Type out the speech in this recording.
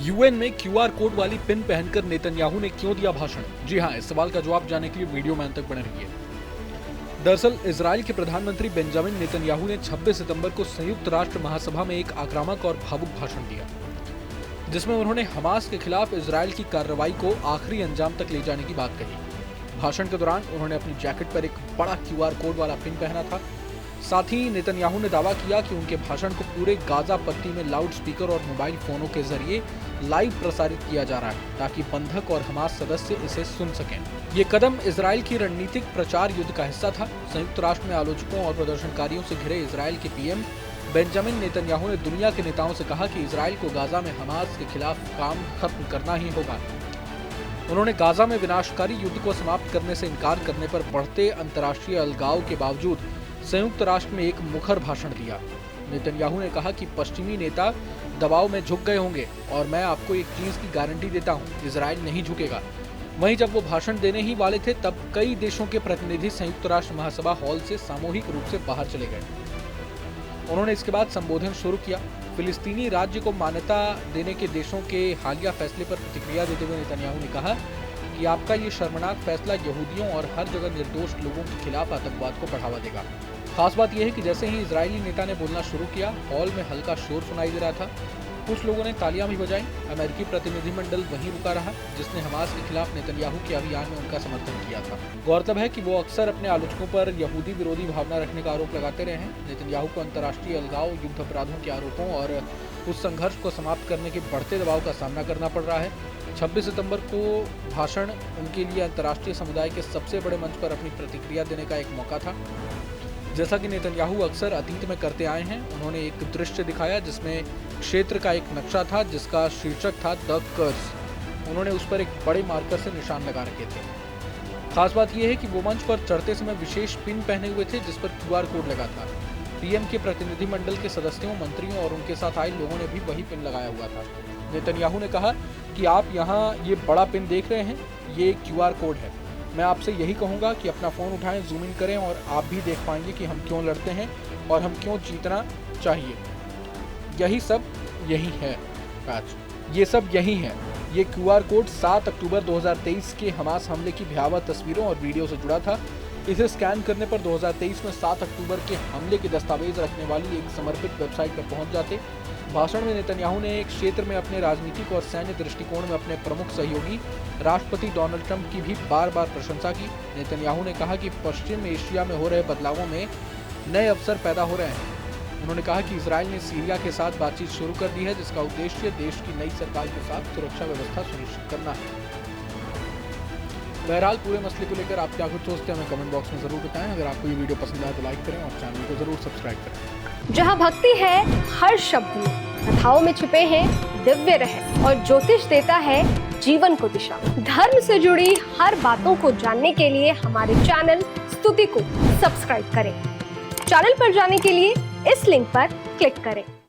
UN में QR code वाली pin पहनकर नेतन्याहू ने क्यों दिया भाषण? जी हां, इस सवाल का जवाब जानने के लिए वीडियो में अंत तक बने रहिए। दरअसल इजराइल के प्रधानमंत्री बेंजामिन नेतन्याहू ने 26 सितंबर को संयुक्त राष्ट्र महासभा में एक आक्रामक और भावुक भाषण दिया, जिसमें उन्होंने हमास के खिलाफ इजराइल की कार्रवाई को आखिरी अंजाम तक ले जाने की बात कही। भाषण के दौरान उन्होंने अपनी जैकेट पर एक बड़ा क्यूआर कोड वाला पिन पहना था। साथ ही नेतन्याहू ने दावा किया कि उनके भाषण को पूरे गाजा पट्टी में लाउड स्पीकर और मोबाइल फोनों के जरिए लाइव प्रसारित किया जा रहा है, ताकि बंधक और हमास सदस्य इसे सुन सकें। ये कदम इजराइल की रणनीतिक प्रचार युद्ध का हिस्सा था। संयुक्त राष्ट्र में आलोचकों और प्रदर्शनकारियों से घिरे इजराइल के पीएम बेंजामिन नेतन्याहू ने दुनिया के नेताओं से कहा कि इजराइल को गाजा में हमास के खिलाफ काम खत्म करना ही होगा। उन्होंने गाजा में विनाशकारी युद्ध को समाप्त करने से इनकार करने पर बढ़ते अंतर्राष्ट्रीय अलगाव के बावजूद संयुक्त राष्ट्र में एक मुखर भाषण दिया। नेतन्याहू ने कहा कि पश्चिमी नेता दबाव में झुक गए होंगे और मैं आपको एक चीज की गारंटी देता हूं, इजराइल नहीं झुकेगा। वहीं जब वो भाषण देने ही वाले थे तब कई देशों के प्रतिनिधि संयुक्त राष्ट्र महासभा हॉल से सामूहिक रूप से बाहर चले गए। उन्होंने इसके बाद संबोधन शुरू किया। फिलिस्तीनी राज्य को मान्यता देने के देशों के हालिया फैसले पर प्रतिक्रिया देते हुए नेतन्याहू ने कहा कि आपका ये शर्मनाक फैसला यहूदियों और हर जगह निर्दोष लोगों के खिलाफ आतंकवाद को बढ़ावा देगा। खास बात यह है कि जैसे ही इजरायली नेता ने बोलना शुरू किया, हॉल में हल्का शोर सुनाई दे रहा था। कुछ लोगों ने तालियां भी बजाई। अमेरिकी प्रतिनिधिमंडल वहीं रुका रहा, जिसने हमास के खिलाफ नेतन्याहू के अभियान में उनका समर्थन किया था। गौरतलब है कि वो अक्सर अपने आलोचकों पर यहूदी विरोधी भावना रखने का आरोप लगाते रहे हैं। नेतन्याहू को अंतर्राष्ट्रीय अलगाव, युद्ध अपराधों के आरोपों और उस संघर्ष को समाप्त करने के बढ़ते दबाव का सामना करना पड़ रहा है। 26 सितंबर को भाषण उनके लिए अंतर्राष्ट्रीय समुदाय के सबसे बड़े मंच पर अपनी प्रतिक्रिया देने का एक मौका था। जैसा कि नेतन्याहू अक्सर अतीत में करते आए हैं, उन्होंने एक दृश्य दिखाया जिसमें क्षेत्र का एक नक्शा था जिसका शीर्षक था द कर्स। उन्होंने उस पर एक बड़े मार्कर से निशान लगा रखे थे। खास बात यह है कि वो मंच पर चढ़ते समय विशेष पिन पहने हुए थे जिस पर क्यूआर कोड लगा था। पीएम के प्रतिनिधिमंडल के सदस्यों, मंत्रियों और उनके साथ आए लोगों ने भी वही पिन लगाया हुआ था। नेतन्याहू ने कहा कि आप यहाँ ये बड़ा पिन देख रहे हैं, ये क्यूआर कोड है। मैं आपसे यही कहूँगा कि अपना फ़ोन उठाएं, जूम इन करें और आप भी देख पाएंगे कि हम क्यों लड़ते हैं और हम क्यों जीतना चाहिए। यही सब यही है आज, ये सब यही है। ये क्यूआर कोड 7 अक्टूबर 2023 के हमास हमले की भयावह तस्वीरों और वीडियो से जुड़ा था। इसे स्कैन करने पर 2023 में 7 अक्टूबर के हमले के दस्तावेज रखने वाली एक समर्पित वेबसाइट पर पहुंच जाते। भाषण में नेतन्याहू ने एक क्षेत्र में अपने राजनीतिक और सैन्य दृष्टिकोण में अपने प्रमुख सहयोगी राष्ट्रपति डोनाल्ड ट्रंप की भी बार बार प्रशंसा की। नेतन्याहू ने कहा कि पश्चिम एशिया में हो रहे बदलावों में नए अवसर पैदा हो रहे हैं। उन्होंने कहा कि इजराइल ने सीरिया के साथ बातचीत शुरू कर दी है, जिसका उद्देश्य देश की नई सरकार के साथ सुरक्षा व्यवस्था सुनिश्चित करना है। बहरहाल पूरे मसले को लेकर आप क्या कुछ सोचते हैं, हमें कमेंट बॉक्स में जरूर बताएं। अगर आपको ये वीडियो पसंद आए तो लाइक करें और चैनल को जरूर सब्सक्राइब करें। जहां भक्ति है हर शब्द में, कथाओं में छिपे हैं दिव्य रहस्य और ज्योतिष देता है जीवन को दिशा। धर्म से जुड़ी हर बातों को जानने के लिए हमारे चैनल स्तुति को सब्सक्राइब करें। चैनल पर जाने के लिए इस लिंक पर क्लिक करें।